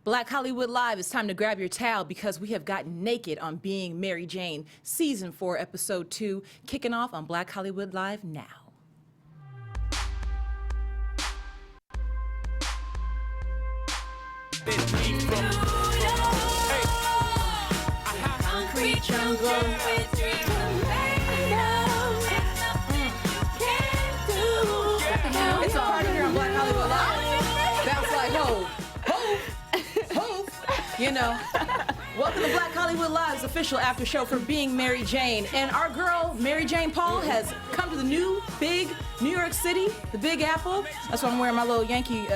Black Hollywood Live, it's time to grab your towel because we have gotten naked on Being Mary Jane, Season 4, Episode 2, kicking off on Black Hollywood Live now. Concrete jungle. It's a party here on Black Hollywood Live. Bounce like ho, you know. Welcome to Black Hollywood Live's official after show for Being Mary Jane. And our girl, Mary Jane Paul, has come to the new, big New York City, the Big Apple. That's why I'm wearing my little Yankee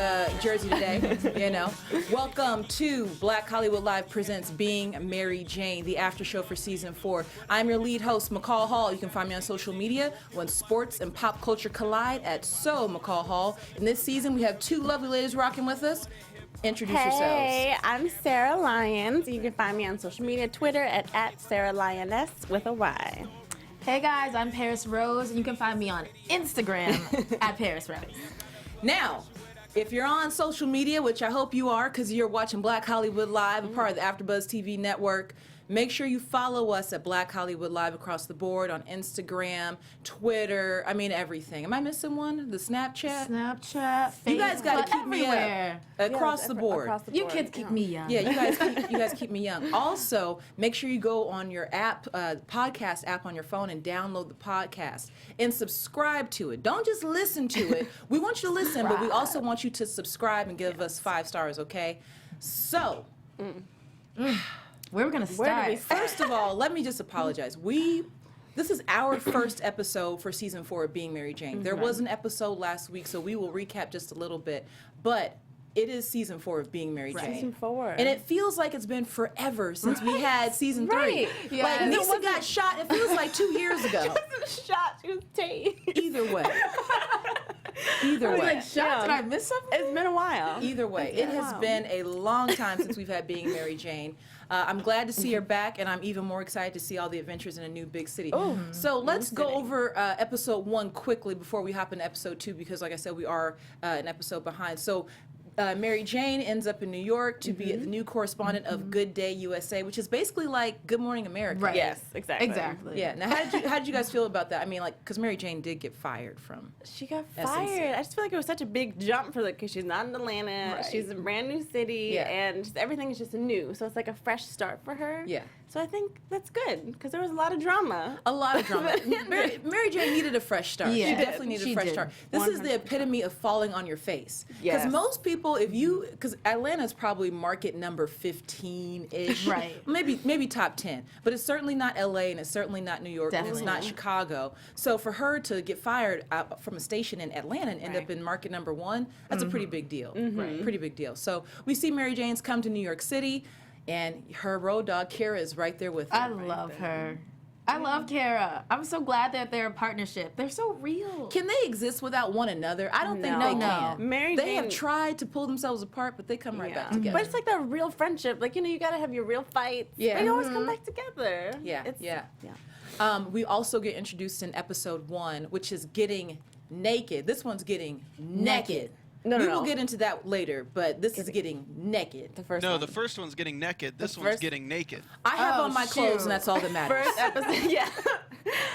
jersey today, you know. Welcome to Black Hollywood Live presents Being Mary Jane, the after show for Season 4. I'm your lead host, McCall Hall. You can find me on social media when sports and pop culture collide at So McCall Hall. In this season, we have two lovely ladies rocking with us. Introduce yourselves. Hey, I'm Sarah Lyons. You can find me on social media, Twitter at Sarah Lyoness with a Y. Hey guys, I'm Paris Rose, and you can find me on Instagram at Paris Rose. Now, if you're on social media, which I hope you are because you're watching Black Hollywood Live, a part of the AfterBuzz TV network, make sure you follow us at Black Hollywood Live across the board on Instagram, Twitter, I mean everything. Am I missing one? The Snapchat? Snapchat, Facebook, You guys got to keep everywhere. me up across the board. You kids keep me young. Yeah, you guys keep me young. Also, make sure you go on your app, podcast app on your phone and download the podcast and subscribe to it. Don't just listen to it. We want you to listen, but we also want you to subscribe and give us 5 stars, okay? So, Where are we gonna start? first of all, let me just apologize. This is our first episode for Season 4 of Being Mary Jane. There was an episode last week, so we will recap just a little bit. But it is Season 4 of Being Mary Jane. Season 4. And it feels like it's been forever since we had Season 3. Right. Yeah. Like, And it Nisa got shot, it feels like 2 years ago. Shot, she was tased. Either way. Either way. Like, shot? Did I miss something? It's been a while. Either way, it has been a long time since we've had Being Mary Jane. I'm glad to see her back, and I'm even more excited to see all the adventures in a new big city. So let's go over episode 1 quickly before we hop into episode 2, because like I said, we are an episode behind. So Mary Jane ends up in New York to be the new correspondent of Good Day USA, which is basically like Good Morning America. Right. Yes, exactly. Exactly. Yeah. Now, how did you guys feel about that? I mean, like, because Mary Jane did get fired from. She got SNC. fired. I just feel like it was such a big jump for her because she's not in Atlanta. Right. She's in a brand new city, Yeah. and just everything is just new. So it's like a fresh start for her. Yeah. So I think that's good because there was a lot of drama. A lot of drama. Mary Jane needed a fresh start. Yeah. She definitely needed She a fresh did. start. This is the 100%. epitome of falling on your face. Because Yes. most people, because Atlanta's probably market number 15-ish. Right. Maybe top 10. But it's certainly not LA, and it's certainly not New York, and Definitely it's not not. Chicago. So for her to get fired from a station in Atlanta and end up in market number 1, that's a pretty big deal. Right. Pretty big deal. So we see Mary Jane's come to New York City, and her road dog, Kara, is right there with her. I love her. I love Kara. I'm so glad that they're a partnership. They're so real. Can they exist without one another? I don't think No. they No. can. Mary They Jane, have tried to pull themselves apart, but they come right back Yeah. together. But it's like that real friendship. Like, you got to have your real fights. Yeah. But you always come back together. Yeah, It's, yeah. yeah. We also get introduced in episode 1, which is getting naked. This one's getting naked. No, we no, will no. get into that later, but this is getting naked. The first No, one. the first one's getting naked. This The one's first- getting naked. I have Oh, on my clothes, shoot. and that's all that matters. First episode, yeah.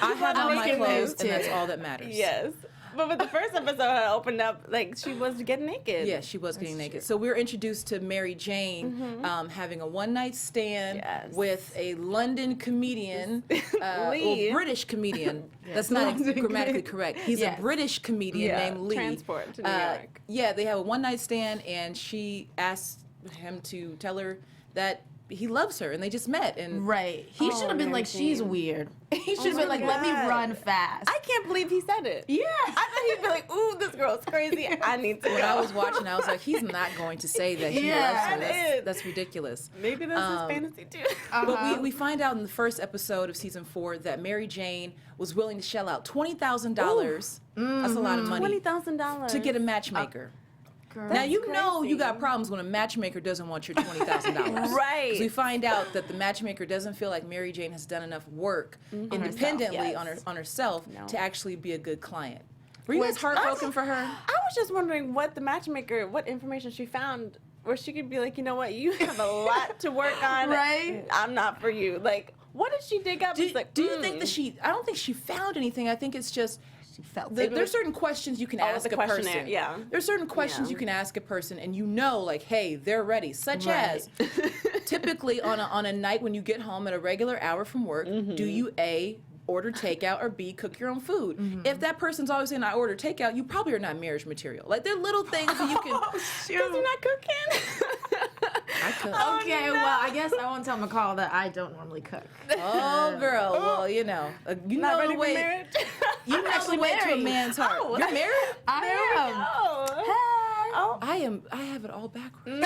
I have on my naked clothes, moves, and that's too. all that matters. Yes. But with the first episode, I opened up, like, she was getting naked. Yeah, she was getting naked. So we're introduced to Mary Jane having a one-night stand Yes. with a London comedian, Lee. or British comedian. That's not grammatically correct. He's Yes. a British comedian Yeah, named Lee. transport to New York. Yeah, they have a one-night stand, and she asked him to tell her that he loves her, and they just met. And Right. He should have been Mary like, she's Jane. weird. He should have my been like, let me God. run fast. I can't believe he said it. yeah. I thought he'd be like, ooh, this girl's crazy. I need to go. when I was watching, I was like, he's not going to say that he Yeah. loves her. That is. That's ridiculous. Maybe that's his fantasy, too. But we find out in the first episode of season 4 that Mary Jane was willing to shell out $20,000. That's a lot of money $20,000. to get a matchmaker. Now you know you got problems when a matchmaker doesn't want your $20,000. Right. 'Cause we find out that the matchmaker doesn't feel like Mary Jane has done enough work independently yes. on herself No. to actually be a good client. Were you guys heartbroken for her? I was just wondering what the matchmaker, what information she found where she could be like, you know what, you have a lot to work on. Right. I'm not for you. Like, what did she dig up? Do, It's like, do you think that I don't think she found anything. I think it's just, She felt there's certain questions you can ask the a person. questionnaire, yeah. There's certain questions Yeah. you can ask a person, and you know, like, hey, they're ready. Such as, typically on a night when you get home at a regular hour from work, do you A, order takeout, or B, cook your own food? If that person's always saying I order takeout, you probably are not marriage material. Like, there are little things that you can. because you're not cooking? I cook. Okay, well, I guess I won't tell McCall that I don't normally cook. Oh, girl. Well, you know Not ready the for way. marriage? You know the way to a married. man's heart. Oh, You're married? I am. Oh. I am. I have it all backwards.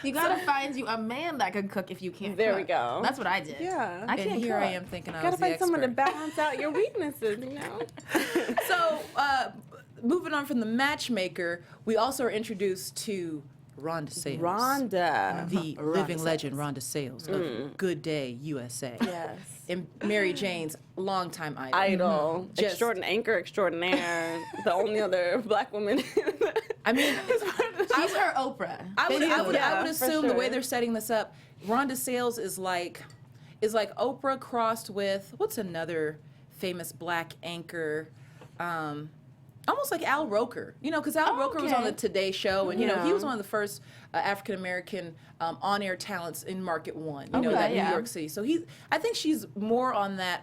You gotta find you a man that can cook if you can't There cook. we go. That's what I did. Yeah. I And can't here cook. I am thinking I Gotta was the find someone to expert. balance out your weaknesses, you know? So, moving on from the matchmaker, we also are introduced to Rhonda Sales. Rhonda. The Rhonda living Sales. legend Rhonda Sales of Good Day USA. Yes. And Mary Jane's longtime idol. Idol. Just- Anchor extraordinaire. The only other black woman. I mean, She's her Oprah. I would Yeah, for assume the way sure. they're setting this up, Rhonda Sales is like Oprah crossed with what's another famous black anchor, almost like Al Roker, because Al Roker was on the okay. Today Show, and he Yeah. was one of the first African American on-air talents in Market One, Okay, that yeah. New York City. So I think she's more on that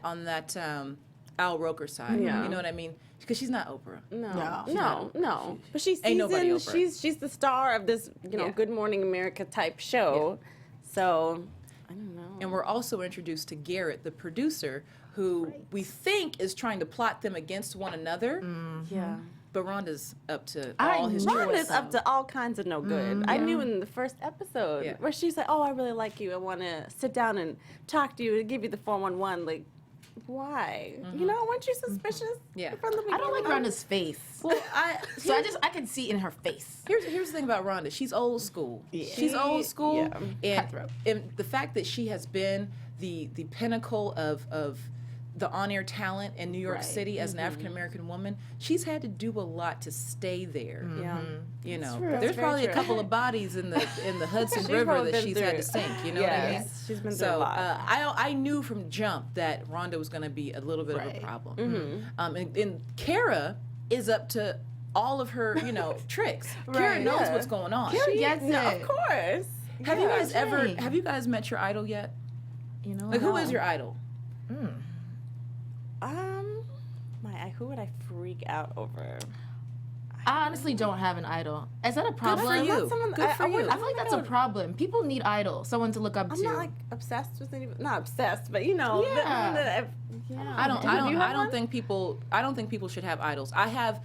Al Roker side. Yeah. You know what I mean? Because she's not Oprah. No. But she's Ain't nobody seasoned. Oprah. She's the star of this, Yeah. Good Morning America type show. So, I don't know. And we're also introduced to Garrett, the producer, who we think is trying to plot them against one another. Yeah. But Rhonda's up to I all his Rhonda's choices. up to all kinds of no good. I knew in the first episode Yeah. where she's like, "Oh, I really like you. I want to sit down and talk to you and give you the 411." Like, why? Weren't you suspicious? Yeah. From the beginning? I don't like Rhonda's face. Well, So I can see in her face. here's the thing about Rhonda. She's old school. Yeah. She's old school, Yeah. and the fact that she has been the pinnacle of the on-air talent in New York Right. City as an African American woman, she's had to do a lot to stay there. Yeah. You know, true. That's there's very probably a true. couple of bodies in the Hudson She's River probably that been she's had to through- sink. You know what I mean? Yes, she's been through So a lot. I knew from jump that Rhonda was going to be a little bit of a Right. problem. And Kara is up to all of her tricks. Kara Right. knows Yeah. what's going on. Kara gets No, it. of course. Have you Yeah. guys ever Jane. have you guys met your idol yet? You know, Like, who is your idol? Who would I freak out over? I honestly don't have an idol. Is that a problem? for you. Not someone- Good for you. I feel like that's a problem. People need idols, someone to look up I'm to. not like obsessed with anybody. Not obsessed, but the one Yeah. that I don't You have one? think people should have idols. I have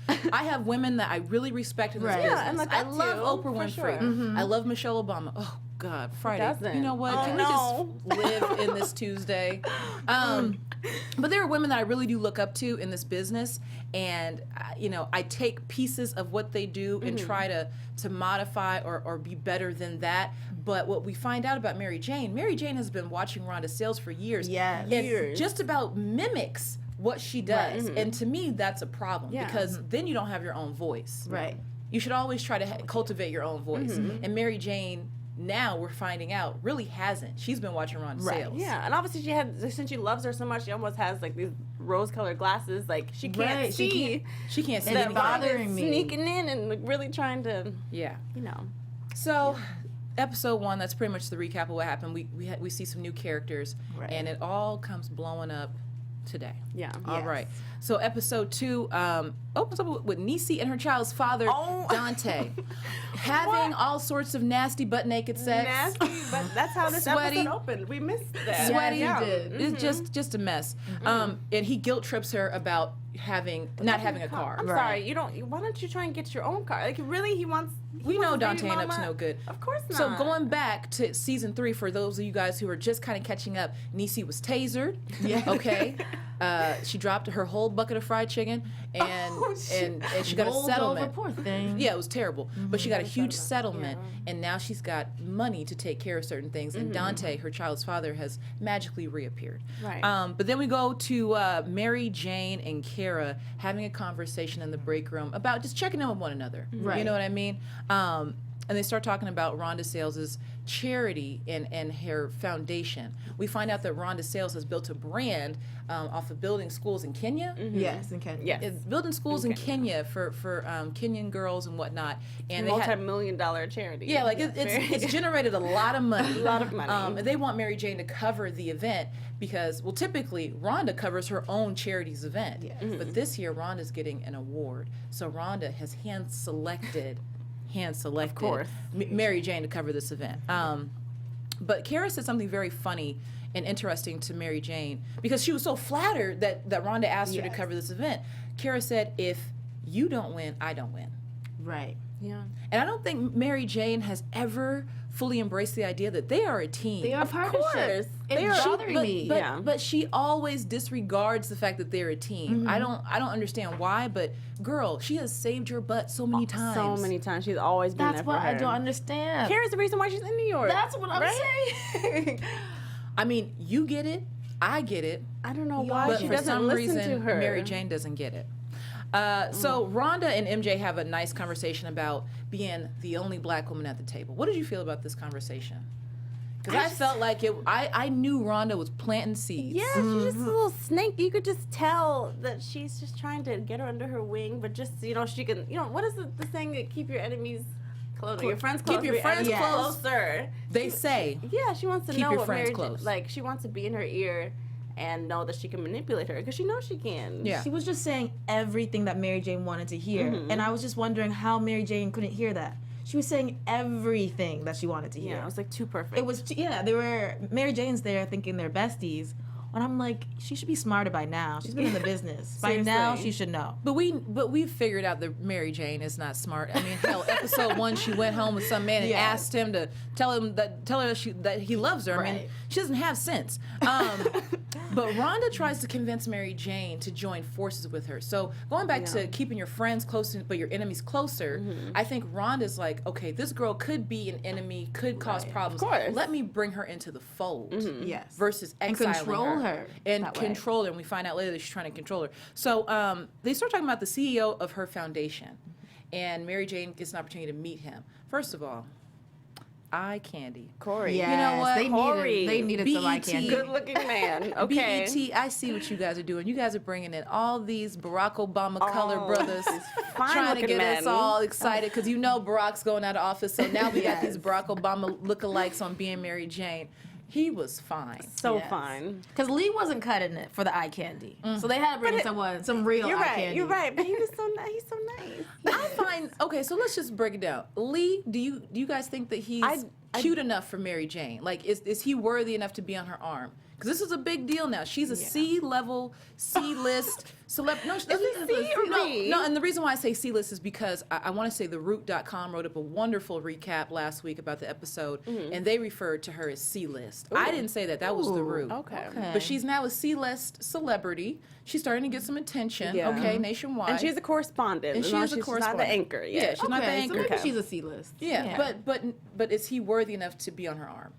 women that I really respect in this Right. business. Yeah, and like I that love too, Oprah for Winfrey. sure. I love Michelle Obama. Oh God, Friday. doesn't? You know what? Oh, Can no. we just live in this Tuesday? But there are women that I really do look up to in this business, and I take pieces of what they do and try to modify or be better than that. But what we find out about Mary Jane has been watching Rhonda Sales for years. Yes. And Years. just about mimics what she does. Right. And to me, that's a problem Yeah. because then you don't have your own voice. Right. You should always try to cultivate your own voice. And Mary Jane, now we're finding out, really hasn't. She's been watching Rhonda Right. Sales. Yeah, and obviously since she loves her so much, she almost has like these rose-colored glasses. Like she can't Right, she see. She can't see It's anything. bothering me. Sneaking in and like, really trying to, Yeah. you know. So, episode 1, that's pretty much the recap of what happened. We see some new characters, Right. and it all comes blowing up today. Yeah. All Yes. right. So episode 2 opens up with Niecy and her child's father, Oh. Dante, having all sorts of nasty butt naked sex. Nasty, but that's how this Sweaty. episode opened. We missed that. Sweaty. Yeah, we did. It's just a mess. And he guilt trips her about not having a car. I'm Right. sorry, why don't you try and get your own car? Like really, he wants. We know wants a Dante baby ain't up to mama? no good. Of course not. So going back to season 3, for those of you guys who are just kind of catching up, Niecy was tasered. Yeah. Okay. She dropped her whole bucket of fried chicken, and Oh, and she got a Rolled settlement. over, poor thing. Yeah, it was terrible. But she got a huge settlement, settlement, and now she's got money to take care of certain things. And Dante, her child's father, has magically reappeared. Right. But then we go to Mary Jane and Kara having a conversation in the break room about just checking in with one another. You Right. know what I mean? and they start talking about Rhonda Sales' charity and her foundation. We find out that Rhonda Sales has built a brand off of building schools in Kenya. Yes, in Kenya. Yes. It's building schools in Kenya for Kenyan girls and whatnot. And they had, multi-million-dollar charity. yeah, like it's generated a lot of money. A lot of money. And they want Mary Jane to cover the event because, well, typically Rhonda covers her own charity's event. Yes. But this year Rhonda's getting an award. So Rhonda has hand-selected Of course. Mary Jane to cover this event. But Kara said something very funny and interesting to Mary Jane because she was so flattered that Rhonda asked her to Yes. cover this event. Kara said, if you don't win, I don't win. Right. Yeah. And I don't think Mary Jane has ever fully embraced the idea that they are a team. They are a partnership. course. It's bothering me. But she always disregards the fact that they're a team. I don't understand why, but girl, she has saved your butt so many times. So many times. She's always been That's there for what her. I don't understand. Kara's the reason why she's in New York. That's what I'm saying. I mean, you get it, I get it, I don't know Yeah. why but she for doesn't some listen reason, to her. Mary Jane doesn't get it. So Rhonda and MJ have a nice conversation about being the only black woman at the table. What did you feel about this conversation? Because I felt like I knew Rhonda was planting seeds. Yeah, she's just a little snake. You could just tell that she's just trying to get her under her wing, but just, she can, what is the thing that keep your enemies close, your friends close, Keep your but friends enemies close. closer. They say. Yeah, she wants to Keep know your what friends Mary close. like. She wants to be in her ear and know that she can manipulate her because she knows she can. Yeah. She was just saying everything that Mary Jane wanted to hear. And I was just wondering how Mary Jane couldn't hear that. She was saying everything that she wanted to hear. Yeah, it was like too perfect. It was, they were, Mary Jane's there thinking they're besties. And I'm like, she should be smarter by now. She's been in the business. By now, Seriously. she should know. But we've figured out that Mary Jane is not smart. I mean, hell, episode 1, she went home with some man and Yes. asked him to tell her that he loves her. I mean, Right. she doesn't have sense. But Rhonda tries to convince Mary Jane to join forces with her. So going back to keeping your friends close but your enemies closer, I think Rhonda's like, okay, this girl could be an enemy, could cause problems. Of course. Let me bring her into the fold. Yes. Versus And exiling control her and that way. control her. And we find out later that she's trying to control her. So they start talking about the CEO of her foundation, and Mary Jane gets an opportunity to meet him. First of all, eye candy. Corey. Yes, You know what? Corey. They needed some eye BET. candy. Good looking man. Okay. BET, I see what you guys are doing. You guys are bringing in all these Barack Obama color brothers, trying to fine-looking get men. us all excited because Barack's going out of office. So now we got these Barack Obama lookalikes on being Mary Jane. He was fine. So Yes. fine. Because Lee wasn't cutting it for the eye candy. So they had to bring in some real You're eye right. candy. You're right. But he was so nice. He's so nice. I find okay. So let's just break it down. Lee, do you guys think that he's cute enough for Mary Jane? Like, is he worthy enough to be on her arm? Because this is a big deal now. She's a C-level, C-list celeb. No, C or B? no. And the reason why I say C-list is because I want to say theroot.com wrote up a wonderful recap last week about the episode, and they referred to her as C-list. I didn't say that. That was the Root. Okay. But she's now a C-list celebrity. She's starting to get some attention. Yeah. Okay, nationwide. And she's a correspondent. And No, she is a she's correspondent. not the anchor. Yeah, she's not the Okay, so anchor. maybe she's a C-list. Yeah, but is he worthy enough to be on her arm?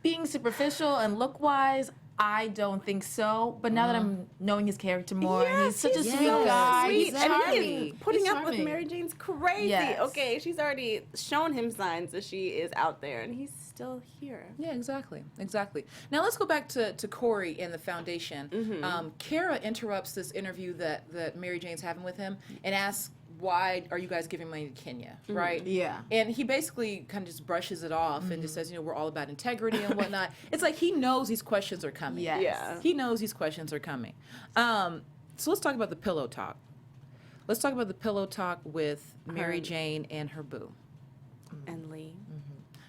Being superficial and look-wise, I don't think so. But now that I'm knowing his character more, he's such a sweet guy. Sweet. He's And charming. he's putting He's up with charming. Mary Jane's crazy. Yes. Okay, she's already shown him signs that she is out there, and he's still here. Yeah, exactly. Now let's go back to Corey and the foundation. Kara interrupts this interview that Mary Jane's having with him and asks, why are you guys giving money to Kenya, right? Yeah. And he basically kind of just brushes it off and just says, we're all about integrity and whatnot. It's like he knows these questions are coming. Yes. Yeah. He knows these questions are coming. So let's talk about the pillow talk. Let's talk about the pillow talk with Mary Jane and her boo. And Lee.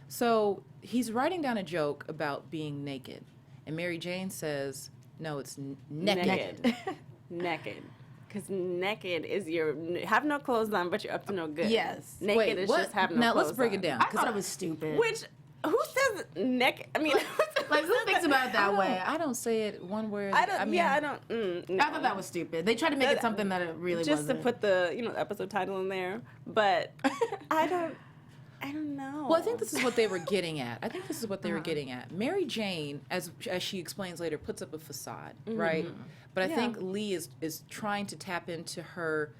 So he's writing down a joke about being naked. And Mary Jane says, no, it's naked. Naked. Because naked is have no clothes on, but you're up to no good. Yes. Naked Wait, is what? just have no Now clothes let's break on. it down. I thought it was stupid. Which, who says naked? I mean, Like, who thinks about it that way? I don't say it one way or I the don't. I mean, Yeah, I don't. No. I thought that was stupid. They tried to make it something that it really just wasn't. to put the episode title in there, but I don't know. Well, I think this is what they were getting at. Were getting at. Mary Jane, as she explains later, puts up a facade, right? But I think Lee is trying to tap into her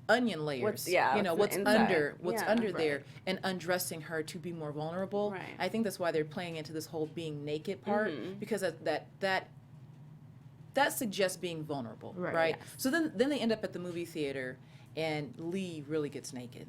onion layers. What's what's inside. under there, and undressing her to be more vulnerable. Right. I think that's why they're playing into this whole being naked part, because that suggests being vulnerable, right? Yes. So then they end up at the movie theater, and Lee really gets naked.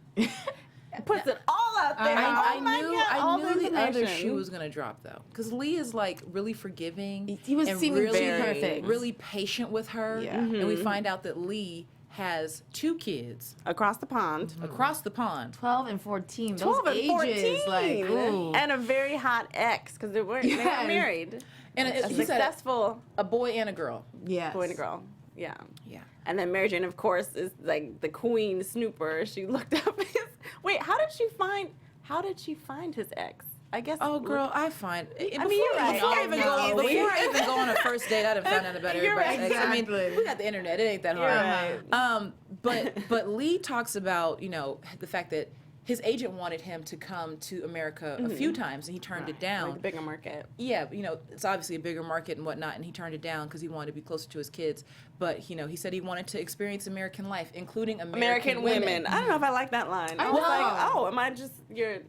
Puts it all out there. I all knew the other information. shoe was gonna drop though, because Lee is like really forgiving. He was and seeming really perfect. really patient with her. Yeah. And we find out that Lee has 2 kids Across the pond. across the pond. 12 and 14. 12 Those and 14. ages, like, ooh. And a very hot ex, because they weren't married. And A he said successful a boy and a girl. Yes. boy and a girl. Yeah. Yeah. And then Mary Jane, of course, is like the queen snooper. She looked up his. Wait, how did she find his ex? I guess. Oh, girl, I find. you're right. Before I even go on a first date, I'd have found out about You're everybody's right, ex. I mean, exactly. we got the internet. It ain't that You're hard. right. But Lee talks about the fact that his agent wanted him to come to America a few times, and he turned it down. Like the bigger market. Yeah, it's obviously a bigger market and whatnot, and he turned it down because he wanted to be closer to his kids. But, he said he wanted to experience American life, including American women. I don't know if I like that line. I was like, am I just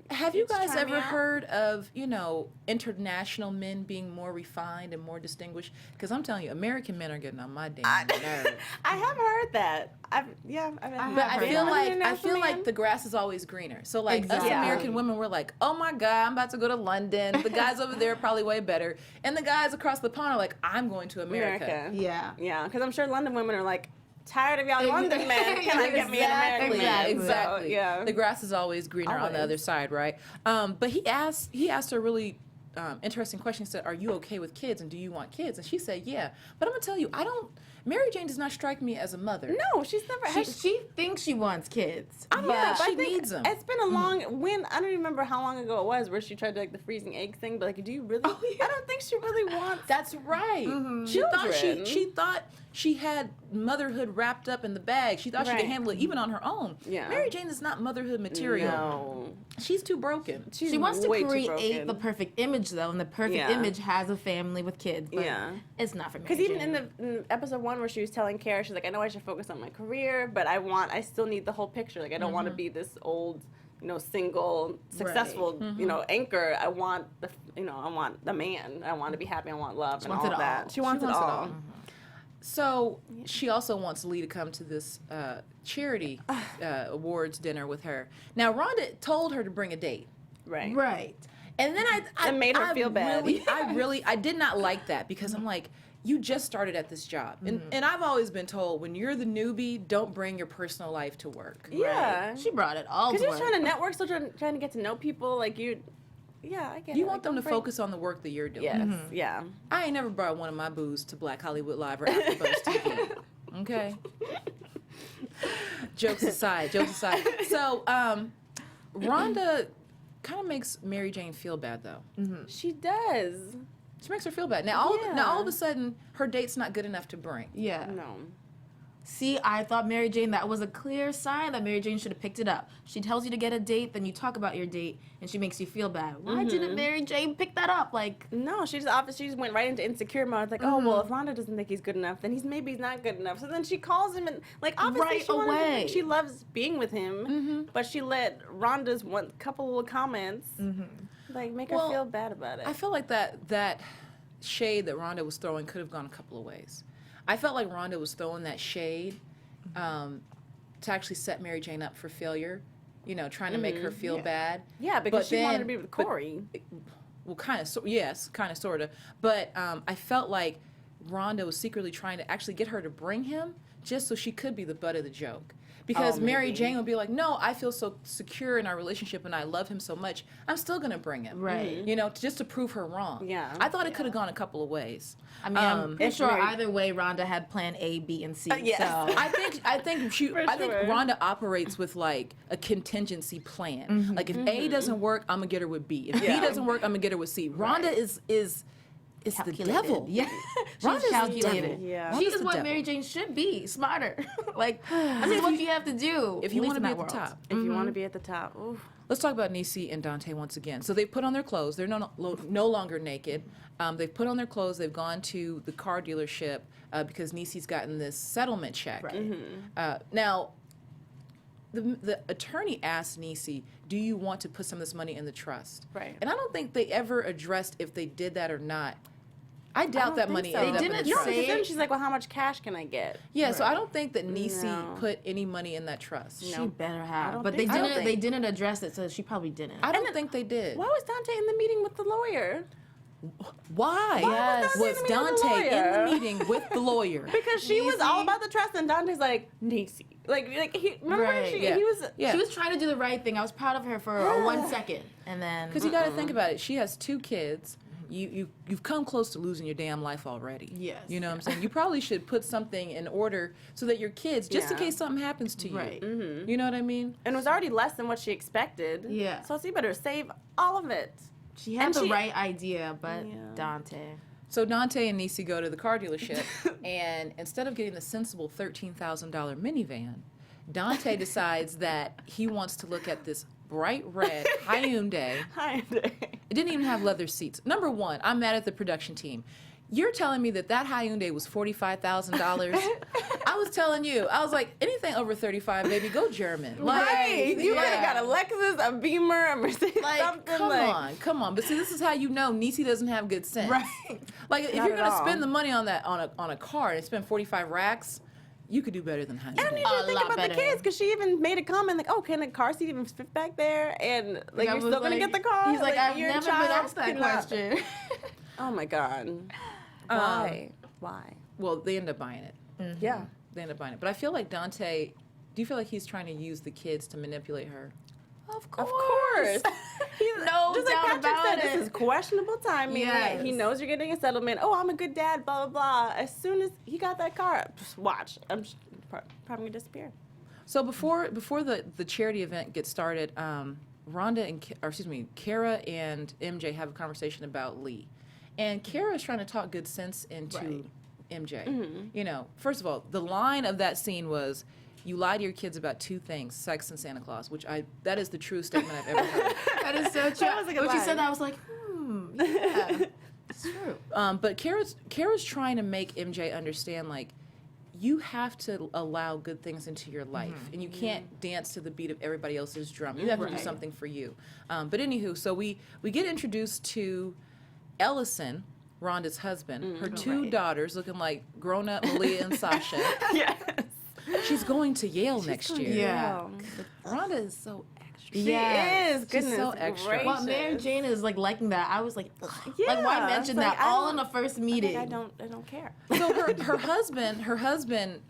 Have you it's guys trying me ever out? heard of, international men being more refined and more distinguished? Because I'm telling you, American men are getting on my damn nerves. I have heard that. I've But I been feel on an like international man. the grass is always greener. So like Exactly. us American women, we're like, oh my God, I'm about to go to London. The guys over there are probably way better, and the guys across the pond are like, I'm going to America. Yeah. Yeah, because I'm sure London women are like, tired of y'all London men. Can I get me an American man? Exactly. Exactly. So, yeah. The grass is always greener on the Always. other side, right? But he asked a really interesting question. He said, "Are you okay with kids, and do you want kids?" And she said, "Yeah." But I'm gonna tell you, Mary Jane does not strike me as a mother. No, she's never. She thinks she wants kids. I don't Yeah, know, but she I think needs 'em. It's been a long I don't remember how long ago it was where she tried to like the freezing egg thing. But like, do you really? Oh, yeah. I don't think she really wants. That's right. Children. She thought she had motherhood wrapped up in the bag. She thought she Right. could handle it even on her own. Yeah. Mary Jane is not motherhood material. No, She's too broken. she's She wants to way too create broken. the perfect image, though, and the perfect Yeah. image has a family with kids. But Yeah. it's not for me. Because even in episode 1 where she was telling Kara, she's like, I know I should focus on my career, but I still need the whole picture. Like, I don't want to be this old, single, successful, anchor. I want I want the man. I want to be happy. I want love and wants all it that. all. She wants it all. So she also wants Lee to come to this charity awards dinner with her. Now Rhonda told her to bring a date, Right. Right. and then I It made her feel bad. I did not like that because I'm like, you just started at this job, and I've always been told when you're the newbie, don't bring your personal life to work. Yeah. She brought it all to Because you're work. trying to network, still trying to get to know people. Like yeah, I get it. You Like, want them to don't bring- focus on the work that you're doing. Yes. Yeah. I ain't never brought one of my booze to Black Hollywood Live or AfterBuzz TV. Okay. Jokes aside. So, Rhonda kind of makes Mary Jane feel bad, though. She does. She makes her feel bad. Now, all of a sudden, her date's not good enough to bring. Yeah. No. See, I thought Mary Jane, that was a clear sign that Mary Jane should have picked it up. She tells you to get a date, then you talk about your date, and she makes you feel bad. Why didn't Mary Jane pick that up? Like, No, she just went right into insecure mode. Like, oh well, if Rhonda doesn't think he's good enough, then maybe he's not good enough. So then she calls him and like obviously Right she wanted to- away. she loves being with him, but she let Rhonda's couple little comments like make her Well, feel bad about it. I feel like that shade that Rhonda was throwing could have gone a couple of ways. I felt like Rhonda was throwing that shade to actually set Mary Jane up for failure, trying to make her feel bad. Yeah, because But she wanted then- to be with but- Corey. Well, yes, kind of, sort of. But I felt like Rhonda was secretly trying to actually get her to bring him just so she could be the butt of the joke. Because Mary maybe. Jane would be like, no, I feel so secure in our relationship and I love him so much, I'm still going to bring him. Right. Just to prove her wrong. Yeah. I thought it could have gone a couple of ways. I mean, I'm it's sure Mary- either way, Rhonda had plan A, B, and C. yes. So. I think I think sure. Rhonda operates with like a contingency plan. Like if A doesn't work, I'm gonna get her with B. If B Yeah. doesn't work, I'm gonna get her with C. Rhonda is the Calculated. devil. Yeah. Rhonda's She's the calculated. devil. Yeah. Rhonda's She is the what devil. Mary Jane should be. Smarter. Like, this is what you have to do. If you want to be in at that the world. top. If you want to be at the top, oof. Let's talk about Niecy and Dante once again. So they put on their clothes. They're no longer naked. They've put on their clothes. They've gone to the car dealership because Niecy's gotten this settlement check. Right. Now, the attorney asked Niecy, do you want to put some of this money in the trust? Right. And I don't think they ever addressed if they did that or not. I doubt that money so. ended They up in didn't the No, trust. say- because then she's like, well, how much cash can I get? Yeah, so I don't think that Niecy No. put any money in that trust. She better I have. don't But think they so. didn't. They didn't address it, so she probably didn't. I don't think they did. Why was Dante in the meeting with the lawyer? Why? Yes. Was Dante in the meeting with the Dante in lawyer? the meeting with the lawyer? Because she was all about the trust, and Dante's like, Niecy. Like he, remember Right. she, Yeah. he was, Yeah. She was trying to do the right thing. I was proud of her for 1 second, and then Because you got to think about it. She has 2 kids. You've come close to losing your damn life already. Yes. You know what I'm saying? You probably should put something in order so that your kids, just in Yeah. case something happens to you. Right. You know what I mean? and it was already less than what she expected. Yeah. So she better save all of it. she had And the she- right idea, but Yeah. Dante. So Dante and Niecy go to the car dealership, and instead of getting the sensible $13,000 minivan, Dante decides that he wants to look at this bright red Hyundai. It didn't even have leather seats. Number one, I'm mad at the production team. You're telling me that Hyundai was $45,000? I was telling you, I was like, anything over 35, baby, go German. Like, Right. You could yeah. have got a Lexus, a Beamer, a Mercedes, Like, something come on. But see, this is how you know Niecy doesn't have good sense. Right. Like, if Not you're at gonna all. spend the money on that on a car and spend 45 racks, you could do better than Hyundai. I don't need A to think lot about better. the kids because she even made a comment like, "Oh, can the car seat even fit back there?" And like, I you're was still gonna like- get the car. He's like, I've your never been child asked that cannot-" question. Oh my god. Why? Why? Well, they end up buying it. Yeah. They end up buying it. But I feel like Dante. Do you feel like he's trying to use the kids to manipulate her? Of Of course. He's No just like doubt Patrick about said, it. this is questionable timing. Yes. He knows you're getting a settlement. Oh, I'm a good dad, blah, blah, blah. As soon as he got that car, just watch. I'm just probably gonna disappear. So before the charity event gets started, Rhonda and Kara and MJ have a conversation about Lee, and Kara is trying to talk good sense into Right. MJ. You know, first of all, the line of that scene was, "You lie to your kids about 2 things: sex and Santa Claus," which that is the truest statement I've ever heard. That is so true. was a good When she line. said that, I was like, yeah, it's true. But Kara's trying to make MJ understand, like, you have to allow good things into your life, and you can't dance to the beat of everybody else's drum. You have to do Right. something for you. But anywho, so we get introduced to Ellison, Rhonda's husband, her 2 Right. daughters, looking like grown-up Malia and Sasha. Yes. She's going to Yale next year. Yeah. Rhonda is so extra. She Yes. is. Goodness so extra. gracious. Well, Mary Jane is like liking that. I was like, ugh. Yeah, Like, why it's mention like, that I all don't- in the first Like, meeting? I don't care. So her husband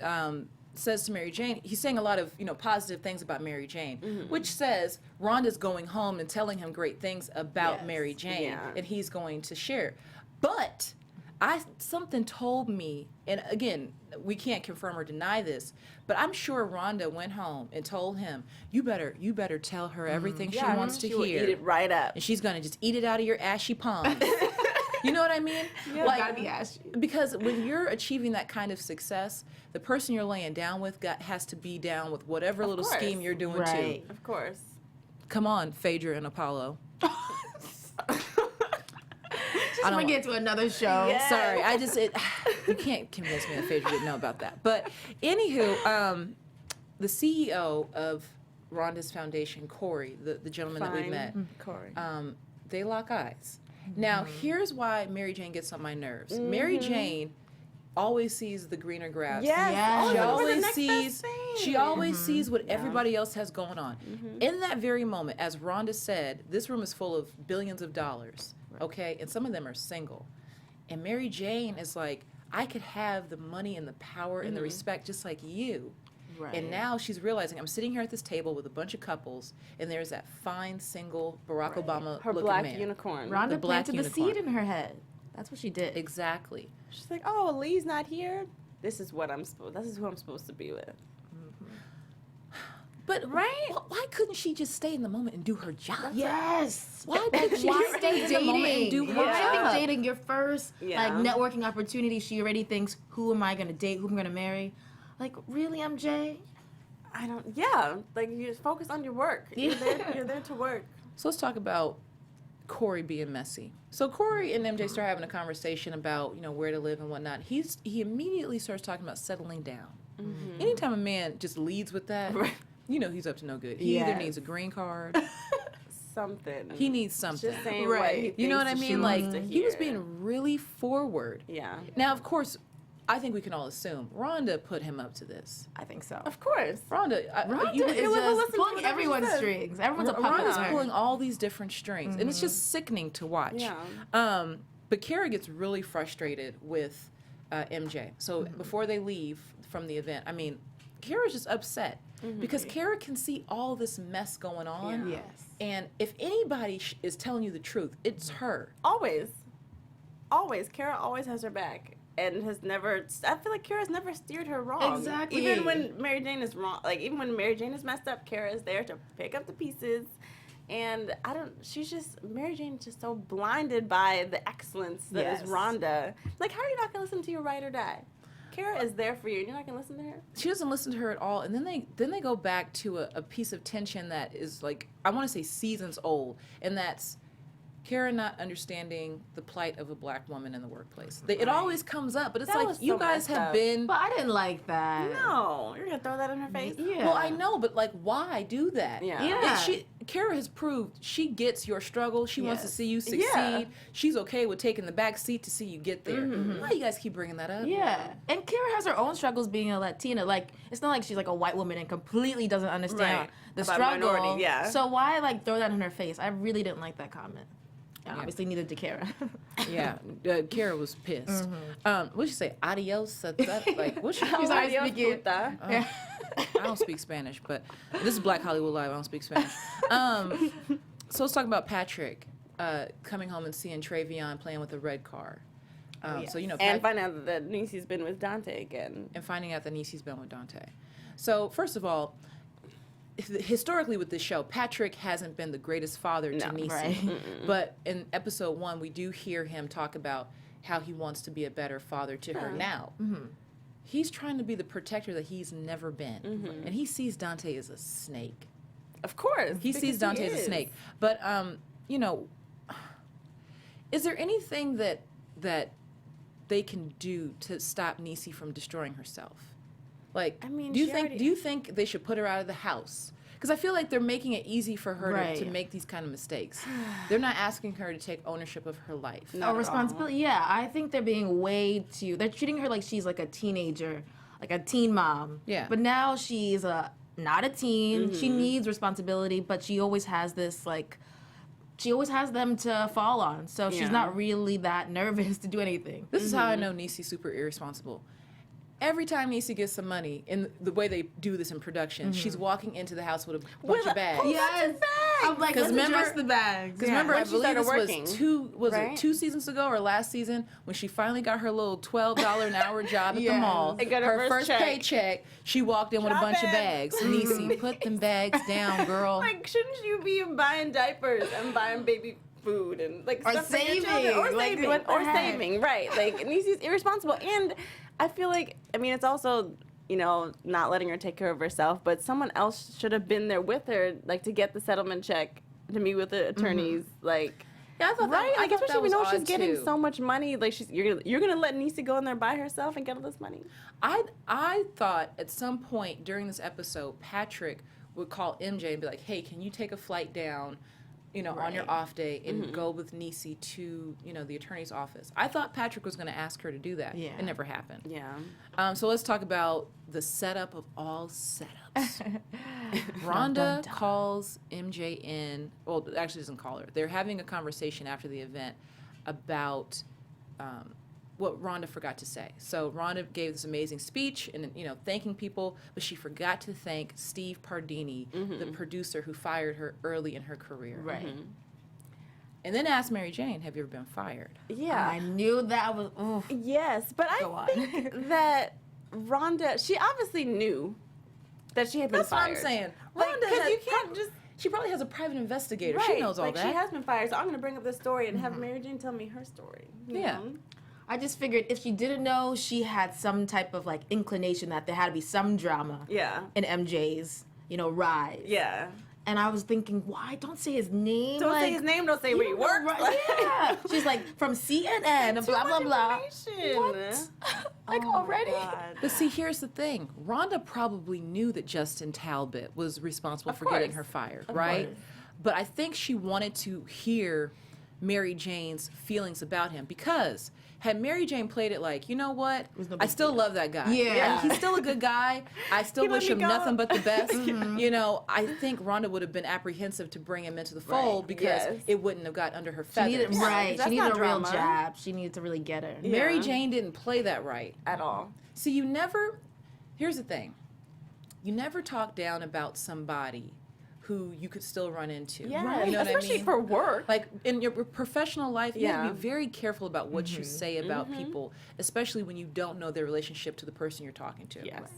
says to Mary Jane, he's saying a lot of positive things about Mary Jane, which says Rhonda's going home and telling him great things about Yes. Mary Jane, Yeah. and he's going to share. But something told me, and again, we can't confirm or deny this, but I'm sure Rhonda went home and told him, you better tell her everything she wants to She will hear, eat it right up. and she's gonna just eat it out of your ashy palms. You know what I mean? Like, gotta be ashy. Because when you're achieving that kind of success, the person you're laying down with has to be down with whatever little course. scheme you're doing Right. too. Of course. Come on, Phaedra and Apollo. Just bring it to another show. Yeah. Sorry, you can't convince me that Phaedra didn't know about that. But anywho, the CEO of Rhonda's foundation, Corey, the gentleman that we Fine. met, Corey. they lock eyes. Now, here's why Mary Jane gets on my nerves. Mary Jane always sees the greener grass. Yes. Yeah. She Oh, always the next sees. best thing. She always sees what everybody else has going on. In that very moment, as Rhonda said, this room is full of billions of dollars. Okay, and some of them are single. And Mary Jane is like, I could have the money and the power and the respect just like you. Right. And now she's realizing I'm sitting here at this table with a bunch of couples, and there's that fine single Barack Obama Her looking black man. unicorn. Rhonda the black planted the unicorn. seed in her head. That's what she did. Exactly. She's like, oh, Lee's not here. This is what This is who I'm supposed to be with. But Right? why couldn't she just stay in the moment and do her job? Yes. Why couldn't she Why just stay stay in the moment and do dating? her I think job? dating your first Yeah. networking opportunity, she already thinks, who am I gonna date? Who am I gonna marry? Like, really, MJ? Like you just focus on your work. You're there to work. So let's talk about Corey being messy. So Corey and MJ start having a conversation about, where to live and whatnot. He immediately starts talking about settling down. Anytime a man just leads with that, you know he's up to no good. He either needs a green card. Something. He needs something. Just saying Right. what he You know what thinks I she mean? Like, wants to he was hear. being really forward. Yeah. Now, of course, I think we can all assume Rhonda put him up to this. I think so. Of course. Rhonda, Rhonda you, is listen just to pulling whatever she everyone's says. strings. Everyone's a puppet Rhonda's on her. pulling all these different strings, and it's just sickening to watch. Yeah. But Kara gets really frustrated with MJ. So before they leave from the event, I mean, Kara's just upset because Kara can see all this mess going on. Yeah. Yes. And if anybody is telling you the truth, it's her. Always. Always. Kara always has her back. And has never, I feel like Kara's never steered her wrong. Exactly. Even when Mary Jane is wrong, like even when Mary Jane is messed up, Kara is there to pick up the pieces. And Mary Jane's just so blinded by the excellence that is Rhonda. Like, how are you not going to listen to your ride or die? Kara is there for you, and you're not going to listen to her? She doesn't listen to her at all. And then they go back to a piece of tension that is like, I want to say seasons old. And that's Kara not understanding the plight of a black woman in the workplace. It always comes up, but it's That like, was you so guys messed have up. been... But I didn't like that. No. You're going to throw that in her face? Yeah. Well, I know, but like, why do that? Yeah. Yeah. And Kara has proved she gets your struggle. She wants to Yes. see you succeed. Yeah. She's okay with taking the back seat to see you get there. Why you guys keep bringing that up? Yeah. And Kara has her own struggles being a Latina. Like, it's not like she's like a white woman and completely doesn't understand Right. the About struggle. minority, yeah. So why, like, throw that in her face? I really didn't like that comment. And Yeah. obviously, neither did Kara. Yeah, Kara was pissed. What'd she say? Adios? Like, what's she? She's already Adios, speaking. puta. I don't speak Spanish, but this is Black Hollywood Live. I don't speak Spanish. So let's talk about Patrick coming home and seeing Travion playing with a red car. So you know, And find out that Niecy's been with Dante again. and finding out that Niecy's been with Dante. So first of all, historically with this show, Patrick hasn't been the greatest father to Niecy. Right. But in episode 1, we do hear him talk about how he wants to be a better father to her now. He's trying to be the protector that he's never been. And he sees Dante as a snake. Of course. He sees Dante as a snake. But, you know, is there anything that they can do to stop Niecy from destroying herself? Like, I mean, do you she think already- do you think they should put her out of the house? Because I feel like they're making it easy for her Right. to make these kind of mistakes. They're not asking her to take ownership of her life. Not A at all. responsibility. Yeah, I think they're being they're treating her like she's like a teenager, like a teen mom. Yeah. But now she's not a teen. She needs responsibility, but she always has this like, she always has them to fall on. So Yeah. she's not really that nervous to do anything. This is how I know Niecy's super irresponsible. Every time Niecy gets some money, in the way they do this in production, she's walking into the house with a bunch of bags. Yes. I'm like, 'Cause let's remember- address the bags. Because remember, When I she believe started this working, was right? it 2 seasons ago or last season when she finally got her little $12 an hour job at the Yes. mall. And got her first check. paycheck, she walked in with a Drop bunch of it. bags. Niecy, put them bags down, girl. Like, shouldn't you be buying diapers and buying baby food and like Or stuff for your saving. children? Or Like, saving, what the or heck? saving, right? Like, Niecy's irresponsible, and I feel like, I mean, it's also, you know, not letting her take care of herself, but someone else should have been there with her, like, to get the settlement check, to meet with the attorneys, like. Yeah, I thought Right, that, I like thought especially that we was know she's odd, getting too. so much money. Like you're gonna let Niecy go in there by herself and get all this money. I thought at some point during this episode, Patrick would call MJ and be like, "Hey, can you take a flight down, you know, on your Right. off day and go with Niecy to, you know, the attorney's office?" I thought Patrick was going to ask her to do that. Yeah. It never happened. Yeah. So let's talk about the setup of all setups. Rhonda calls MJ in. Well, actually doesn't call her. They're having a conversation after the event about what Rhonda forgot to say. So Rhonda gave this amazing speech and, you know, thanking people, but she forgot to thank Steve Pardini, the producer who fired her early in her career. Right. And then asked Mary Jane, "Have you ever been fired?" Yeah. I knew that was. Oof. Yes, but Go I on. think that Rhonda, she obviously knew that she had been That's what fired. I'm saying. Like, Rhonda 'cause has you can't just. She probably has a private investigator. Right, She knows all like that. she has been fired, so I'm going to bring up this story and have Mary Jane tell me her story. you Yeah. know? I just figured if she didn't know, she had some type of like inclination that there had to be some drama Yeah. in MJ's, rise. Yeah. And I was thinking, why? Don't say his name. Don't say his name. Don't say where he works. Yeah. She's like, from CNN and blah, blah, blah. What? Like, already? God. But see, here's the thing. Rhonda probably knew that Justin Talbot was responsible Of for getting course. her fired, Of right? course. But I think she wanted to hear Mary Jane's feelings about him, because had Mary Jane played it like, you know what, was no I big still deal. love that guy. Yeah. He's still a good guy. I still He let wish me him go. nothing but the best. You know, I think Rhonda would have been apprehensive to bring him into the fold Right. because Yes. it wouldn't have got under her She feathers. needed, Yeah, right. that's She needed not a real drama. jab. She needed to really get her. Yeah. Mary Jane didn't play that right. At all. See, here's the thing. You never talk down about somebody who you could still run into. Yeah, You know what I especially mean? for work. Like in your professional life, you have Yeah. to be very careful about what you say about people, especially when you don't know their relationship to the person you're talking to. Yes.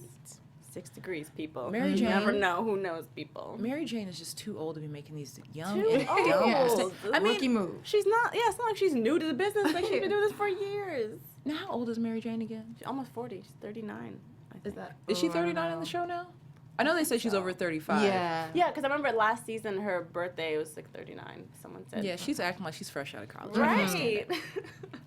6 degrees, people. Mary You Jane- never know who knows people. Mary Jane is just too old to be making these young Too and dumb old. mistakes. I mean, Rookie move. She's not. Yeah, it's not like she's new to the business. Like she's been doing this for years. now how old is Mary Jane again? She's almost 40. She's 39. I think. Is that? Is she Oh, I don't 39 in know. the show now? I know they said she's over 35. Yeah. Yeah, because I remember last season her birthday was like 39. Someone said. Yeah, she's acting like she's fresh out of college. Right.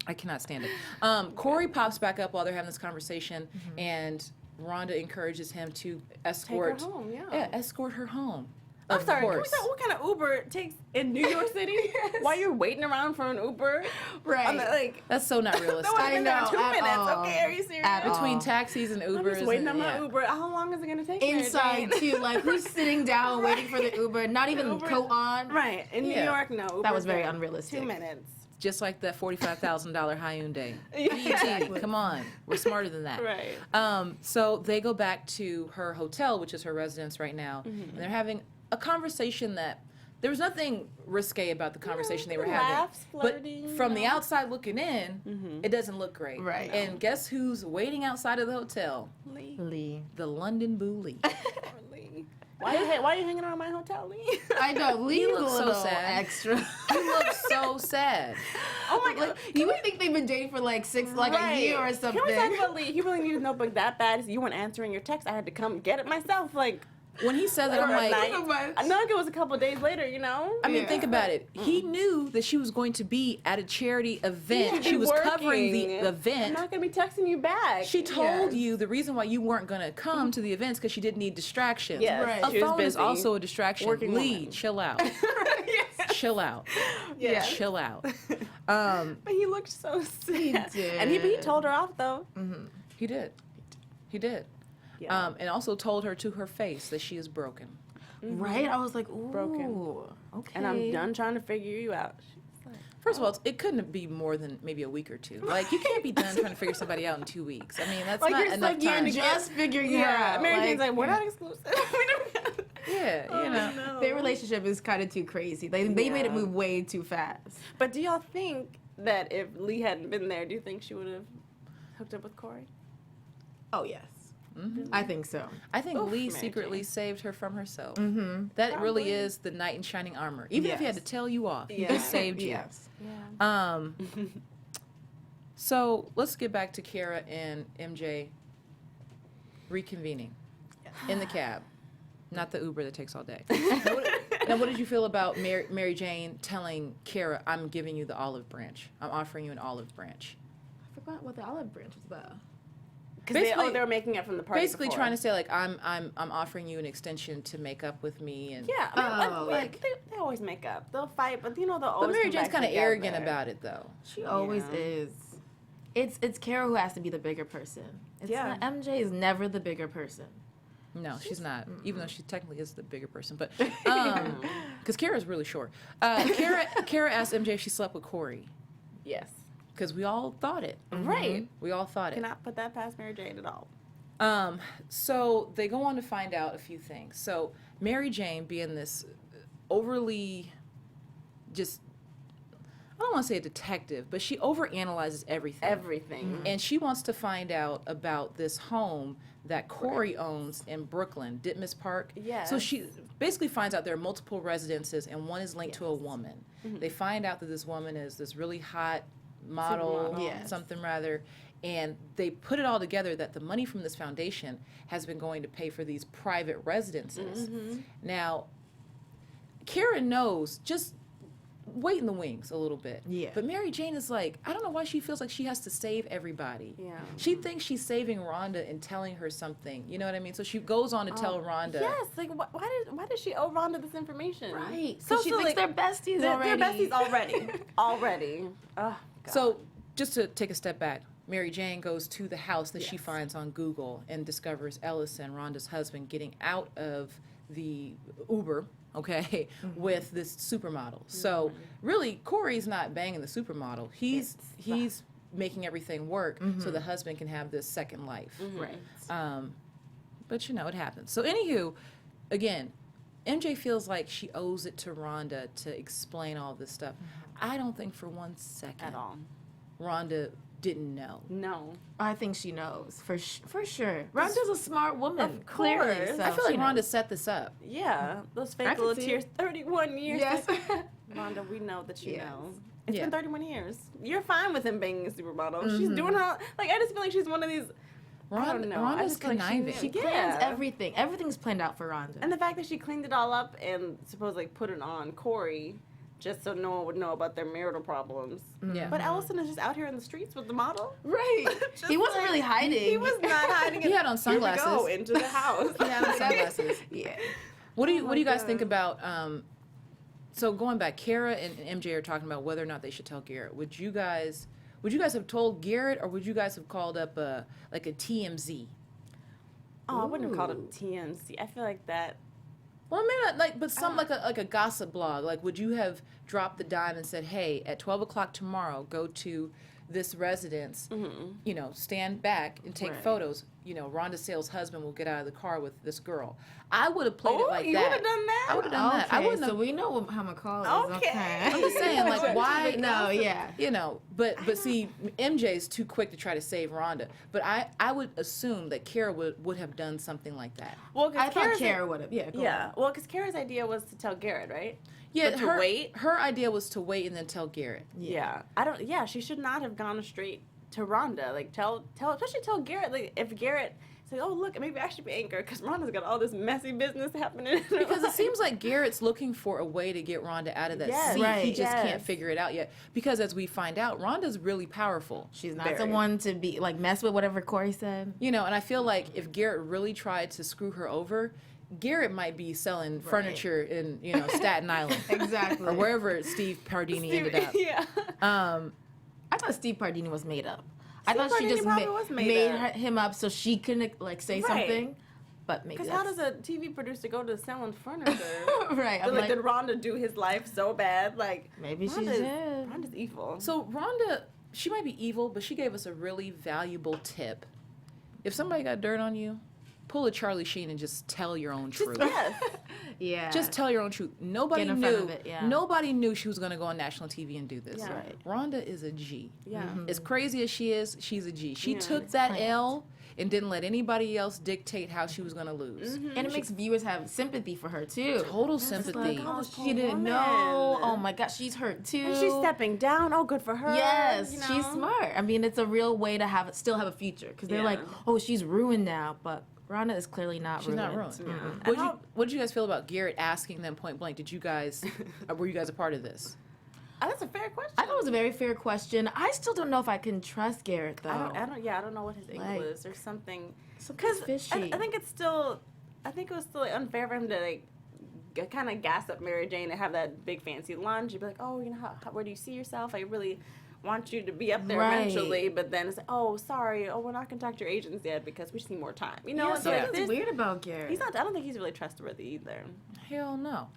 I cannot stand it. Corey pops back up while they're having this conversation, and Rhonda encourages him to escort. Take her home. Yeah. Yeah, escort her home. I'm Of sorry. Can we course. talk what kind of Uber it takes in New York City? While you're waiting around for an Uber? Right. On the, like. That's so not realistic. No, I've been there I know, 2 at minutes. all. Okay, are you serious? At all. Between taxis and I'm Ubers. just waiting and, on my yeah. Uber. How long is it gonna take? Mary Inside Jane? too, like who's sitting down waiting for the Uber, not even Uber- coat on. Right. In New Yeah. York, no. That Uber's was very there. unrealistic. 2 minutes. Just like that $45,000 Hyundai. Yeah. BET, come on. We're smarter than that. Right. So they go back to her hotel, which is her residence right now, and they're having a conversation that there was nothing risque about the conversation they were laughs, having. But flirting, from the you know. outside looking in, it doesn't look great. Right. And guess who's waiting outside of the hotel? Lee. Lee. The London Boo Lee. Poor Lee. Why are you hanging around my hotel, Lee? I know, Lee looks looks so a little sad. extra. He looks so sad. Oh my God. You would think they've been dating for like a year or something. Can we talk about Lee? He really needed a notebook that bad. You weren't answering your text. I had to come get it myself. Like, When he said that, I'm for a like, night. I know it was a couple of days later, you know? I mean, Yeah. think about it. He knew that she was going to be at a charity event. She was covering the I'm event. not going to be texting you back. She told Yes. you the reason why you weren't going to come to the events because she didn't need distractions. Yes, Right. A she was phone is busy. also a distraction. Working Lee, woman. chill out. Chill out. Yeah. Chill out. But he looked so sad. did. And he told her off, though. He did. He did. Yeah. And also told her to her face that she is broken. Right? I was like, ooh. Broken. Okay. And I'm done trying to figure you out. She's like, First of all, it couldn't be more than maybe a week or two. Like, you can't be done trying to figure somebody out in 2 weeks. I mean, that's Like not you're enough like you're time. just figuring her yeah. out. Mary Jane's like, we're not exclusive. We don't Yeah, Oh, you know. Their relationship is kind of too crazy. They made it Yeah. move way too fast. But do y'all think that if Lee hadn't been there, do you think she would have hooked up with Corey? Oh yes, Mhm. I think so. I think Oof, Lee Mary secretly Jane. saved her from herself. Mm-hmm. That really Probably. is the knight in shining armor. Even if he had to Yes. tell you off, he Yeah. just saved you. Yes. Yeah. So let's get back to Kara and MJ reconvening in the cab, not the Uber that takes all day. Now, what did you feel about Mary Jane telling Kara, "I'm giving you the olive branch. I'm offering you an olive branch." I forgot what the olive branch was about. Because they Basically- were making up from the party Basically, before. trying to say like, I'm offering you an extension to make up with me, and Yeah, I mean, Oh, like they always make up. They'll fight, but you know they'll But always. Mary come Jane's back kind of arrogant together. about it, though. She always Yeah. is. It's Kara who has to be the bigger person. It's Yeah. not, MJ is never the bigger person. No, she's not. Even though she technically is the bigger person, but because Kara's really short. Kara asked MJ if she slept with Corey Yes. because we all thought it. Right. We all thought it. Cannot put that past Mary Jane at all. So they go on to find out a few things. So Mary Jane, being this overly, just, I don't want to say a detective, but she overanalyzes everything. Everything. And she wants to find out about this home that Corey owns in Brooklyn, Ditmas Park. Yes. So she basically finds out there are multiple residences and one is linked to a woman. They find out that this woman is this really hot model, Supermodel. Yes. something rather, and they put it all together that the money from this foundation has been going to pay for these private residences. Now, Kara knows, just wait in the wings a little bit. Yeah. But Mary Jane is like, I don't know why she feels like she has to save everybody. Yeah. She thinks she's saving Rhonda and telling her something. You know what I mean? So she goes on to tell Rhonda. Yes, like why does she owe Rhonda this information? Right. So So she thinks like, they're besties they're already. besties already. Already. Oh, God. So just to take a step back, Mary Jane goes to the house that she finds on Google and discovers Ellison, Rhonda's husband, getting out of the Uber, okay, with this supermodel. So really, Corey's not banging the supermodel. He's making everything work so the husband can have this second life. Right. But you know, it happens. So anywho, again, MJ feels like she owes it to Rhonda to explain all this stuff. I don't think for one second at all. Rhonda didn't know. No. I think she knows for sure. Rhonda's a smart woman, Of clearly. course. So I feel like she Rhonda knows. set this up. Yeah. Those I fake can little see tears. it. 31 years. Yes. Rhonda, we know that you Yes. know. It's Yeah. been 31 years. You're fine with him banging a supermodel. She's doing her like I just feel like she's one of these I don't know. I Rhonda's just feel like conniving. She plans everything. Everything's planned out for Rhonda. And the fact that she cleaned it all up and supposedly put it on Corey just so no one would know about their marital problems. Yeah. But Ellison is just out here in the streets with the model. right. Just He wasn't like- really hiding. He was not hiding. He had on Here we go, sunglasses. into the house. He had on sunglasses. Yeah. What do you my guys God. think about so going back, Kara and MJ are talking about whether or not they should tell Garrett. Would you guys have told Garrett, or would you guys have called up a TMZ? Oh, I wouldn't have called Ooh. it TMZ. I feel like that. Well, maybe not but some like a gossip blog. Like, would you have dropped the dime and said, "Hey, at 12 o'clock tomorrow, go to this residence. You know, stand back and take Right. photos. You know, Rhonda Sales' husband will get out of the car with this girl." I would have played it Oh, like you that. would have done that? I would have done that. I Okay, wouldn't so have. we know how McCall is. Okay. I'm just saying, like, why? No, yeah. You know, but see, MJ's too quick to try to save Rhonda. But I would assume that Kara would have done something like that. Well, I thought Kara would have. Yeah. Go Yeah. on. Well, because Kara's idea was to tell Garrett, right? Yeah, But to her wait? Her idea was to wait and then tell Garrett. Yeah. I don't. Yeah, she should not have gone straight to Rhonda. Like especially tell Garrett. Like if Garrett says, "Oh look, maybe I should be anchor," because Rhonda's got all this messy business happening. In her Because it life. seems like Garrett's looking for a way to get Rhonda out of that Yes, seat. He right. just can't yes. figure it out yet. Because as we find out, Rhonda's really powerful. She's not Very. someone to be like mess with whatever Corey said. You know, and I feel like if Garrett really tried to screw her over, Garrett might be selling furniture in, you know, Staten Island. Exactly. Or wherever Steve Pardini ended up. Yeah. I thought Steve Pardini was made up. I Steve thought she Pardini just probably was made made up. him up so she couldn't like say Right. something. But maybe Because how does a TV producer go to selling furniture? right? I'm Like, like, did Rhonda do his life so bad? Like maybe she Rhonda's, did. Rhonda's evil. So Rhonda, she might be evil, but she gave us a really valuable tip. If somebody got dirt on you, pull a Charlie Sheen and just tell your own truth. Yes. Yeah. Just tell your own truth. Nobody Get in front knew. of it, yeah. Nobody knew she was going to go on national TV and do this. Yeah. Right. Rhonda is a G. Yeah. As crazy as she is, she's a G. She Yeah. took It's that planned. L and didn't let anybody else dictate how she was going to lose. and it makes viewers have sympathy for her too. Total It's sympathy. Like, oh, This poor she didn't woman. know. Oh my God, she's hurt too. And she's stepping down. Oh, good for her. Yes, you know? she's smart. I mean, it's a real way to still have a future because they're Yeah. like, oh, she's ruined now, but Rhonda is clearly not She's ruined. not ruined. Mm-mm. What did you guys feel about Garrett asking them point blank? Did you guys, were you guys a part of this? Oh, that's a fair question. I thought it was a very fair question. I still don't know if I can trust Garrett though. I don't know what his angle Like, is. There's something. Something's Because fishy. I think it's still. I think it was still unfair for him to like kind of gas up Mary Jane and have that big fancy lunch. You'd be like, oh, you know, where do you see yourself? I really want you to be up there Right. eventually. But then it's like, oh, sorry. Oh, we're not gonna talk to your agents yet because we just need more time. You know, yeah, it's so like, something's there's- weird about Garrett. He's not. I don't think he's really trustworthy either. Hell no.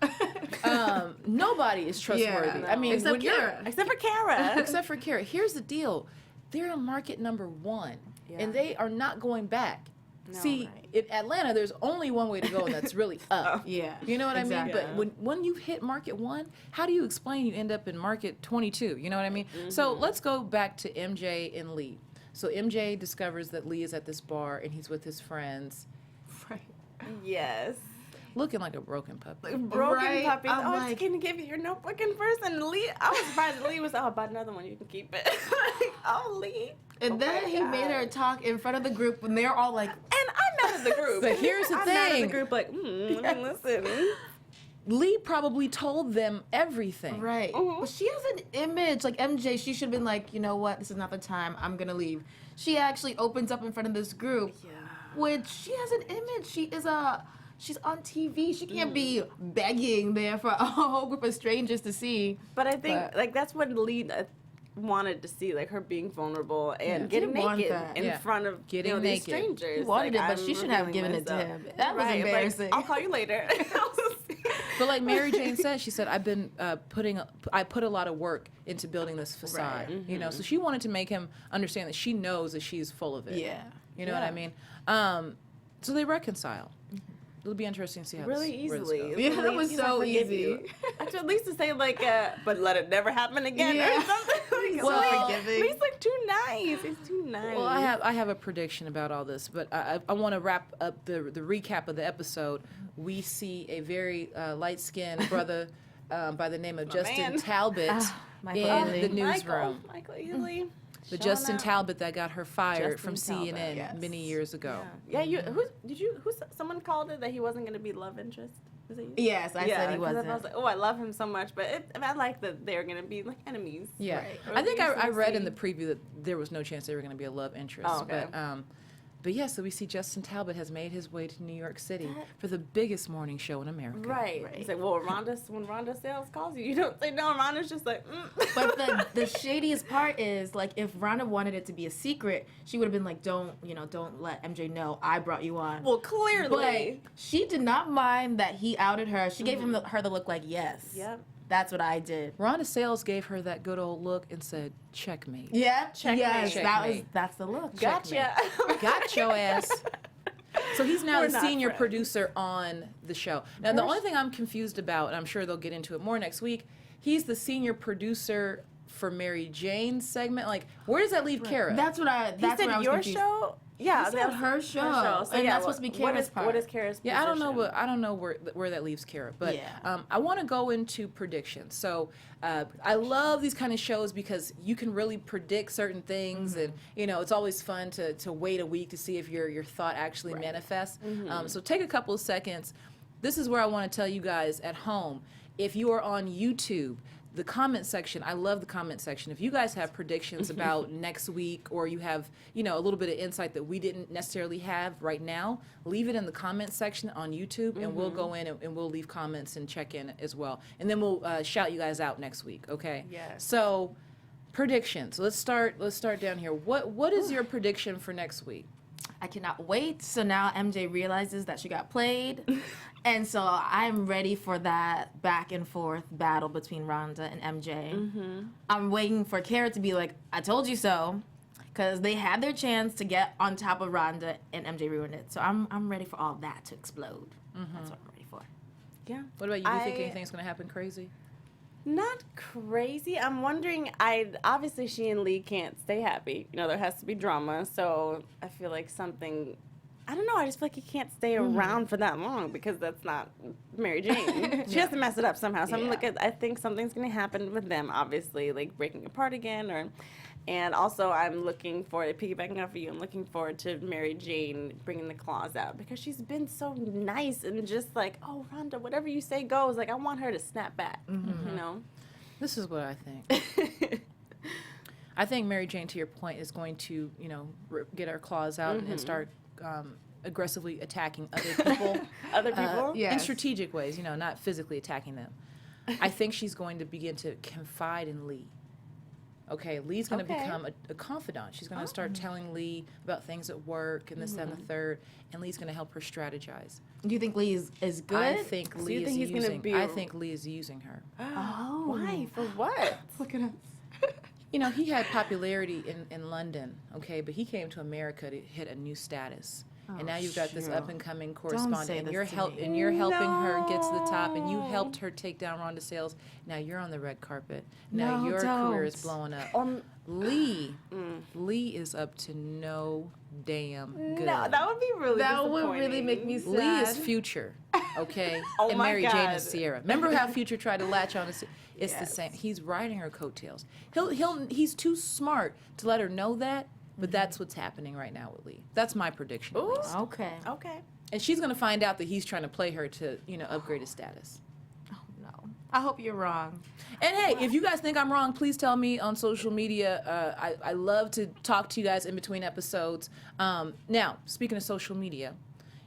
Nobody is trustworthy. no. I mean, Except when you're- Kara. Except for Kara. Except for Kara. Here's the deal. They're in market number 1, Yeah. and they are not going back. No, See, right. in Atlanta, there's only one way to go, and that's really up. Yeah. You know what I Exactly. mean? But when you hit market 1, how do you explain you end up in market 22? You know what I mean? So let's go back to MJ and Lee. So MJ discovers that Lee is at this bar, and he's with his friends, Right. Yes. looking like a broken puppy. Broken Right, puppies. I'm Oh, like- can you give you your notebook in first? And Lee, I was surprised that Lee was, oh, about another one, you can keep it. Like, oh, Lee. And Oh then my he made her God. talk in front of the group when they're all like, And I'm mad at the group. But here's the I'm mad at thing. the group, like, let me listen. Lee probably told them everything. Right. But she has an image. Like MJ, she should have been like, you know what? This is not the time. I'm going to leave. She actually opens up in front of this group, which she has an image. She's on TV. She can't be begging there for a whole group of strangers to see. But I think like that's what Lee wanted to see, like her being vulnerable and getting naked in front of these strangers. He wanted it, but she shouldn't have given it to him. That was embarrassing. Like, I'll call you later. But like Mary Jane said, she said, "I've been I put a lot of work into building this facade." Right. You know, so she wanted to make him understand that she knows that she's full of it. Yeah. You know what I mean? So they reconcile. It'll be interesting to see how really this easily. goes. Yeah, that was so easy. At least to say like, but let it never happen again or something. Well, Lee's like too nice. He's too nice. Well, I have a prediction about all this, but I want to wrap up the recap of the episode. We see a very light-skinned brother by the name of Justin Talbot in the newsroom. Michael Ealy. The Justin Talbot that got her fired from CNN many years ago. Yeah. Someone called it that he wasn't going to be love interest. Was it you? Yes, I said he wasn't. I was like, oh, I love him so much, but I like that they're going to be like enemies. Yeah, Right. I think I read in the preview that there was no chance they were going to be a love interest. Oh, okay. But yeah, so we see Justin Talbot has made his way to New York City for the biggest morning show in America. Right. He's like, well, when Rhonda Sales calls you, you don't say no. Rhonda's just like, But the shadiest part is, like, if Rhonda wanted it to be a secret, she would have been like, don't let MJ know I brought you on. Well, clearly. But she did not mind that he outed her. She gave her the look like, yes. Yep. That's what I did. Rhonda Sales gave her that good old look and said, "Checkmate." Yeah, Checkmate. Yes, that's the look. Gotcha. Got your ass. So he's now We're the not senior friends. producer on the show. Now, the only thing I'm confused about, and I'm sure they'll get into it more next week, he's the senior producer for Mary Jane's segment. Like, where does that leave Kara? That's what I. He That's said what I was your confused. show? Yeah, He said that's her show. So, And that's supposed to be Kara's part. What is Kara's Yeah, I don't know. position? I don't know where that leaves Kara. But Yeah. I want to go into predictions. So I love these kind of shows because you can really predict certain things, and it's always fun to wait a week to see if your thought actually manifests. So take a couple of seconds. This is where I want to tell you guys at home, if you are on YouTube, the comment section, I love the comment section. If you guys have predictions about next week, or you have, a little bit of insight that we didn't necessarily have right now, leave it in the comment section on YouTube, and we'll go in and we'll leave comments and check in as well. And then we'll shout you guys out next week, okay? Yes. So, predictions. Let's start down here. What is your prediction for next week? I cannot wait. So now MJ realizes that she got played. And so I'm ready for that back and forth battle between Rhonda and MJ. I'm waiting for Kara to be like, I told you so. Because they had their chance to get on top of Rhonda and MJ ruined it. So I'm ready for all that to explode. That's what I'm ready for. Yeah. What about you? Do you think anything's going to happen crazy? Not crazy. I'm wondering. Obviously she and Lee can't stay happy. There has to be drama. So I feel like something. I don't know. I just feel like he can't stay around for that long because that's not Mary Jane. She has to mess it up somehow. So I think something's gonna happen with them. Obviously, like breaking apart again, and also I'm looking forward. Piggybacking off of you, I'm looking forward to Mary Jane bringing the claws out because she's been so nice and just like, oh Rhonda, whatever you say goes. Like I want her to snap back. This is what I think. I think Mary Jane, to your point, is going to, get her claws out and start aggressively attacking other people. Other people? In strategic ways, not physically attacking them. I think she's going to begin to confide in Lee. Okay, Lee's going to become a confidant. She's going to start telling Lee about things at work and this, that, and the third, and Lee's going to help her strategize. Do you think Lee is good? I think So Lee you think is he's gonna using. be I think Lee is using her. Oh. Why? For what? Look at us. He had popularity in London, okay, but he came to America to hit a new status. And now you've got this up and coming correspondent, say and this you're to me. and you're helping her get to the top, and you helped her take down Rhonda Sales. Now you're on the red carpet. Now No, your career is don't. blowing up. Lee is up to no damn good. No, that would be really That would really disappointing. make me sad. Lee is Future, okay, Oh and my Mary Jane God. is Sierra. Remember how Future tried to latch on to? It's the same. He's riding her coattails. He's too smart to let her know that. But that's what's happening right now with Lee. That's my prediction. At least. Okay. Okay. And she's going to find out that he's trying to play her to, upgrade his status. know. I hope you're wrong. And hey, if you guys think I'm wrong, please tell me on social media. I love to talk to you guys in between episodes. Now, speaking of social media,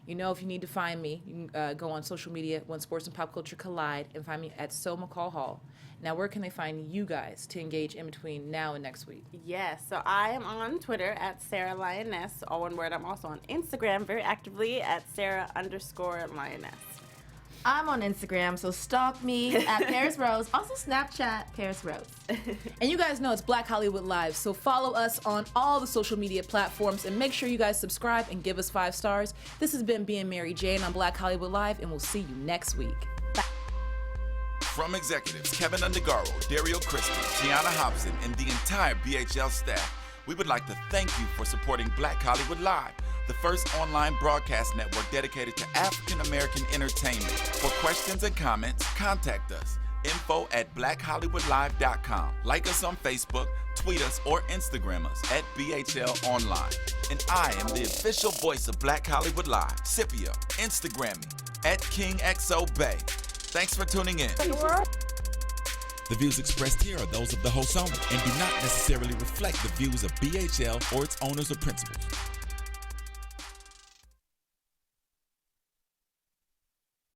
you know, if you need to find me, you can go on social media when sports and pop culture collide and find me at So McCall Hall. Now, where can they find you guys to engage in between now and next week? Yes, so I am on Twitter at Sarah Lioness, all one word. I'm also on Instagram very actively at Sarah_Lioness. I'm on Instagram, so stalk me at Paris Rose. Also Snapchat, Paris Rose. And you guys know it's Black Hollywood Live, so follow us on all the social media platforms and make sure you guys subscribe and give us 5 stars. This has been Being Mary Jane on Black Hollywood Live, and we'll see you next week. Bye. From executives Kevin Undergaro, Dario Crispin, Gianna Hobson, and the entire BHL staff, we would like to thank you for supporting Black Hollywood Live, the first online broadcast network dedicated to African American entertainment. For questions and comments, contact us. info@blackhollywoodlive.com. Like us on Facebook, tweet us, or Instagram us at BHL Online. And I am the official voice of Black Hollywood Live, Scipio. Instagram me at KingXOBay. Thanks for tuning in. The views expressed here are those of the host only and do not necessarily reflect the views of BHL or its owners or principals.